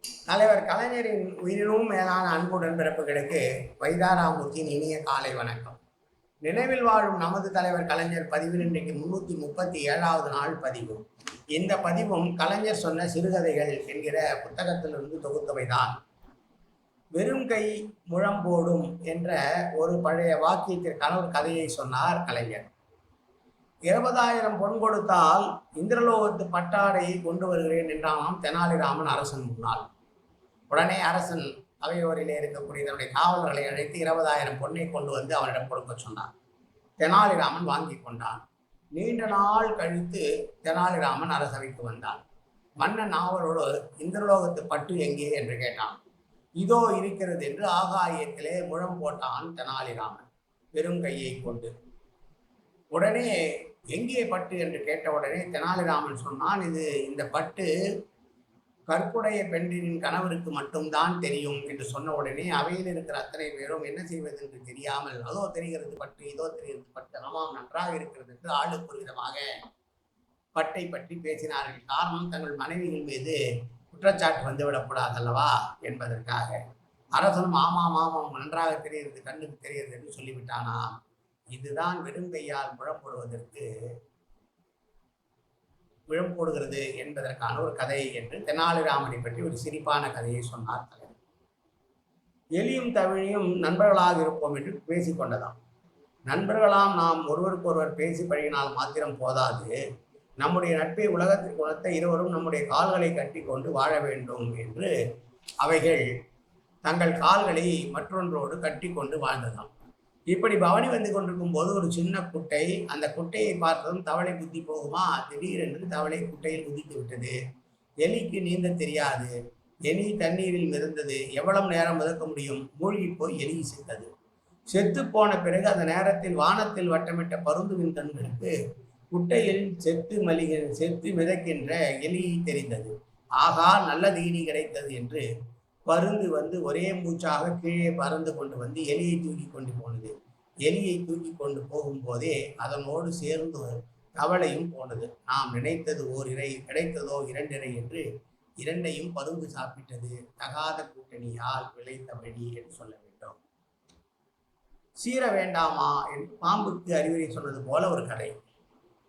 தலைவர் கலைஞரின் உயிரினும் மேலான அன்புடன் பிறப்புகளுக்கு வைதாராமூர்த்தியின் இனிய காலை வணக்கம். நினைவில் வாழும் நமது தலைவர் கலைஞர் பதிவில் இன்றைக்கு 337வது நாள் பதிவு. இந்த பதிவும் கலைஞர் சொன்ன சிறுகதைகள் என்கிற புத்தகத்திலிருந்து தொகுத்தவைதான். வெறும் கை முழம்போடும் என்ற ஒரு பழைய வாக்கியத்திற்கான ஒரு கதையை சொன்னார் கலைஞர். 20,000 பொன் கொடுத்தால் இந்திரலோகத்து பட்டாடையை கொண்டு வருகிறேன் என்றானாம் தெனாலிராமன் அரசன் முன்னால். உடனே அரசன் அவையோரிலே இருக்கக்கூடிய தன்னுடைய காவலர்களை அழைத்து 20,000 பொன்னை கொண்டு வந்து அவனிடம் கொடுக்க சொன்னான். தெனாலிராமன் வாங்கி கொண்டான். நீண்ட நாள் கழித்து தெனாலிராமன் அரசவைக்கு வந்தான். மன்னன் ஆவலோடு இந்திரலோகத்து பட்டு எங்கே என்று கேட்டான். இதோ இருக்கிறது என்று ஆகாயத்திலே முழம் போட்டான் தெனாலிராமன் வெறும் கையை கொண்டு. உடனே எங்கே பட்டு என்று கேட்டவுடனே தெனாலிராமன் சொன்னான், இந்த பட்டு கற்புடைய பெண்ணின் கணவருக்கு மட்டும்தான் தெரியும் என்று சொன்ன உடனே அவையில் இருக்கிற அத்தனை பேரும் என்ன செய்வது என்று தெரியாமல், அதோ தெரிகிறது பட்டு, இதோ தெரிகிறது பட்டு, ஆமாம் நன்றாக இருக்கிறது என்று ஆளுக்கு ஒரு விதமாக பட்டை பற்றி பேசினார்கள். காரணம், தங்கள் மனைவிகள் மீது குற்றச்சாட்டு வந்துவிடக்கூடாது அல்லவா என்பதற்காக. அரசனும் ஆமாம் ஆமாம் நன்றாக தெரிகிறது, கண்ணுக்கு தெரிகிறது என்று சொல்லிவிட்டானாம். இதுதான் வெறும் கையால் முழம் போடுவதற்கு முழம் போடுகிறது என்பதற்கான ஒரு கதை என்று தெனாலிராமனை பற்றி ஒரு சிரிப்பான கதையை சொன்னார் தலைவர். எலியும் தவிழியும் நண்பர்களாக இருப்போம் என்று பேசிக்கொண்டதாம். நண்பர்களாம் நாம் ஒருவருக்கொருவர் பேசி பழகினால் மாத்திரம் போதாது, நம்முடைய நட்பை உலகத்திற்கு உணர்த்த இருவரும் நம்முடைய கால்களை கட்டி கொண்டு வாழ வேண்டும் என்று அவைகள் தங்கள் கால்களை மற்றொன்றோடு கட்டி கொண்டு வாழ்ந்ததாம். இப்படி பவனி வந்து கொண்டிருக்கும் போது ஒரு சின்ன குட்டை, அந்த குட்டையை பார்த்ததும் தவளை புத்தி போகுமா, திடீரென்று தவளை குட்டையில் குதித்து விட்டது. எலிக்கு நீந்த தெரியாது. எலி தண்ணீரில் மிதந்தது. எவ்வளவு நேரம் மிதக்க முடியும்? மூழ்கி போய் எலி செத்தது. செத்து போன பிறகு அந்த நேரத்தில் வானத்தில் வட்டமிட்ட பருந்துவின் கண்களுக்கு குட்டையில் செத்து மிதக்கின்ற எலி தெரிந்தது. ஆகா, நல்ல தீனி கிடைத்தது என்று பருந்து வந்து ஒரே மூச்சாக கீழே பறந்து கொண்டு வந்து எலியை தூக்கி கொண்டு போனது. எலியை தூக்கி கொண்டு போகும்போதே அதனோடு சேர்ந்து தவளையும் போனது. நாம் நினைத்தது ஓர் இறை, கிடைத்ததோ 2 இறை என்று 2ஐயும் பருந்து சாப்பிட்டது. தகாத கூட்டணியால் விளைத்த வழி என்று சொல்ல வேண்டும். சீர வேண்டாமா என்று பாம்புக்கு அறிவுரை சொன்னது போல ஒரு கதை.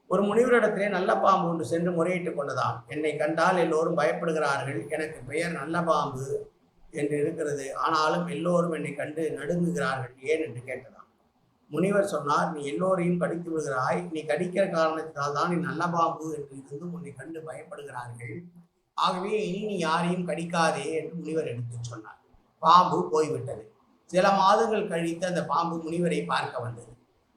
ஒரு முனிவரிடத்திலே நல்ல பாம்பு ஒன்று சென்று முறையிட்டு கொண்டதாம். என்னை கண்டால் எல்லோரும் பயப்படுகிறார்கள், எனக்கு பெயர் நல்ல பாம்பு என்று இருக்கிறது, ஆனாலும் எல்லோரும் என்னை கண்டு நடுங்குகிறார்கள், ஏன் என்று கேட்டதாம். முனிவர் சொன்னார், நீ எல்லோரையும் கடித்து விடுகிறாய், நீ கடிக்கிற காரணத்தினால் தான் நீ நல்ல பாம்பு என்று இருந்தும் உன்னை கண்டு பயப்படுகிறார்கள், ஆகவே இனி நீ யாரையும் கடிக்காதே என்று முனிவர் எடுத்து சொன்னார். பாம்பு போய்விட்டது. சில மாதங்கள் கழித்து அந்த பாம்பு முனிவரை பார்க்க வந்தது.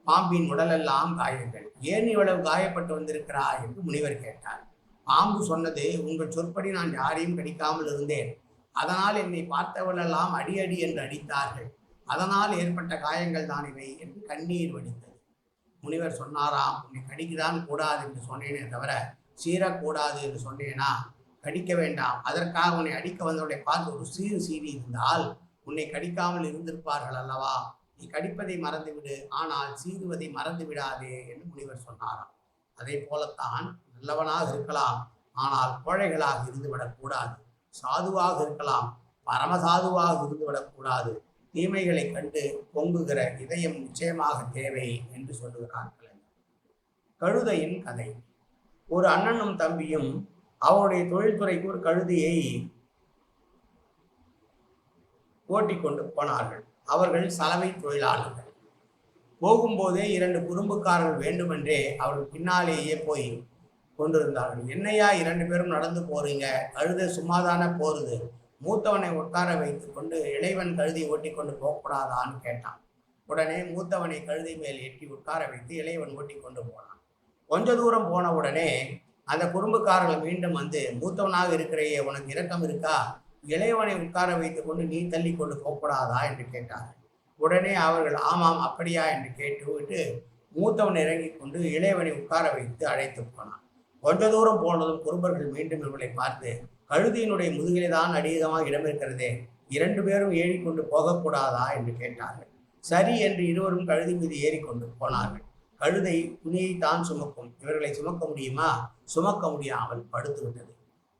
பாம்பின் உடலெல்லாம் காயங்கள். ஏன் இவ்வளவு காயப்பட்டு வந்திருக்கிறாய் என்று முனிவர் கேட்டார். பாம்பு சொன்னது, உங்கள் சொற்படி நான் யாரையும் கடிக்காமல் இருந்தேன், அதனால் என்னை பார்த்தவர்களெல்லாம் அடி அடி என்று அடித்தார்கள், அதனால் ஏற்பட்ட காயங்கள் தான் இவை என்று கண்ணீர் வடித்தது. முனிவர் சொன்னாராம், உன்னை கடிக்கதான் கூடாது என்று சொன்னேனே தவிர சீரக்கூடாது என்று சொன்னேனா? கடிக்க வேண்டாம், அதற்காக உன்னை அடிக்க வந்தவர்களை பார்த்து ஒரு சீறி இருந்தால் உன்னை கடிக்காமல் இருந்திருப்பார்கள் அல்லவா? நீ கடிப்பதை மறந்துவிடு, ஆனால் சீறுவதை மறந்து விடாதே என்று முனிவர் சொன்னாராம். அதே போலத்தான் நல்லவனாக இருக்கலாம், ஆனால் கோழைகளாக இருந்துவிடக்கூடாது. சாதுவாக இருக்கலாம், பரமசாதுவாக இருந்துவிடக்கூடாது. தீமைகளை கண்டு பொங்குகிற இதயம் நிச்சயமாக தேவை என்று சொல்லுகிறார்கள். கழுதையின் கதை. ஒரு அண்ணனும் தம்பியும் அவருடைய தொழில்துறைக்கு ஒரு கழுதையை ஓட்டிக்கொண்டு போனார்கள். அவர்கள் சலவை தொழிலாளர்கள். போகும்போதே 2 குறும்புக்காரர்கள் வேண்டுமென்றே அவர்கள் பின்னாலேயே போய் கொண்டிருந்தார்கள். என்னையா 2 பேரும் நடந்து போறீங்க, கழுதை சும்மாதானே போறது, மூத்தவனை உட்கார வைத்து கொண்டு இளைவன் கழுதை ஓட்டி கொண்டு போகக்கூடாதான்னு கேட்டான். உடனே மூத்தவனை கழுதை மேல் ஏற்றி உட்கார வைத்து இளைவன் ஓட்டி கொண்டு போனான். கொஞ்ச தூரம் போன உடனே அந்த குறும்புக்காரர்கள் மீண்டும் வந்து, மூத்தவனாக இருக்கிறையே, உனக்கு இரக்கம் இருக்கா, இளையவனை உட்கார வைத்து கொண்டு நீ தள்ளி கொண்டு போகக்கூடாதா என்று கேட்டார்கள். உடனே அவர்கள் ஆமாம் அப்படியா என்று கேட்டுவிட்டு மூத்தவன் இறங்கி கொண்டு இளையவனை உட்கார வைத்து அழைத்து போனான். கொஞ்ச தூரம் போனதும் குறும்பர்கள் மீண்டும் இவர்களை பார்த்து, கழுதியினுடைய முதுகிலே தான் அதிகமாக இடம் இருக்கிறதே, 2 பேரும் ஏறிக்கொண்டு போகக்கூடாதா என்று கேட்டார்கள். சரி என்று இருவரும் கழுதி மீது ஏறிக்கொண்டு போனார்கள். கழுதை துணியை தான் சுமக்கும், இவர்களை சுமக்க முடியுமா? சுமக்க முடியாமல் படுத்து விட்டது.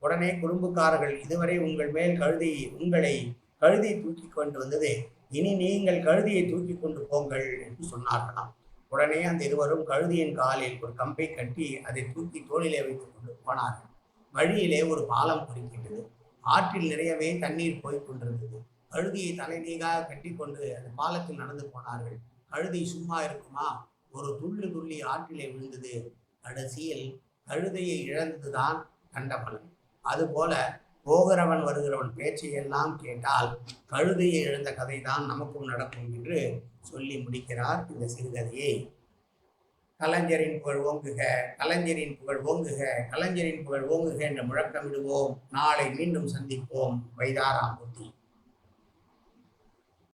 உடனே குறும்புக்காரர்கள், இதுவரை உங்களை கழுதை தூக்கி கொண்டு வந்தது, இனி நீங்கள் கழுதியை தூக்கி கொண்டு போங்கள் என்று சொன்னார்களாம். உடனே அந்த இருவரும் கழுதியின் காலில் ஒரு கம்பை கட்டி அதை தூக்கி தோளிலே வைத்துக் கொண்டு போனார்கள். வழியிலே ஒரு பாலம் குறுக்கிட்டது. ஆற்றில் நிறையவே தண்ணீர் போய் கொண்டிருந்தது. கழுதியை தலைநீகாக கட்டி கொண்டு அந்த பாலத்தில் நடந்து போனார்கள். கழுதை சும்மா இருக்குமா? ஒரு துள்ளி ஆற்றிலே விழுந்தது. கடைசியில் கழுதையை இழந்ததுதான் கண்ட பலன். அதுபோல போகிறவன் வருகிறவன் பேச்சையெல்லாம் கேட்டால் கழுதையை இழந்த கதை தான் நமக்கும் நடக்கும் என்று சொல்லி முடிக்கிறார் இந்த சிறுகதையை. கலைஞரின் புகழ் ஓங்குக, கலைஞரின் புகழ் ஓங்குக, கலைஞரின் புகழ் ஓங்குக என்று முழக்கமிடுவோம். நாளை மீண்டும் சந்திப்போம். வைதாராமூர்த்தி.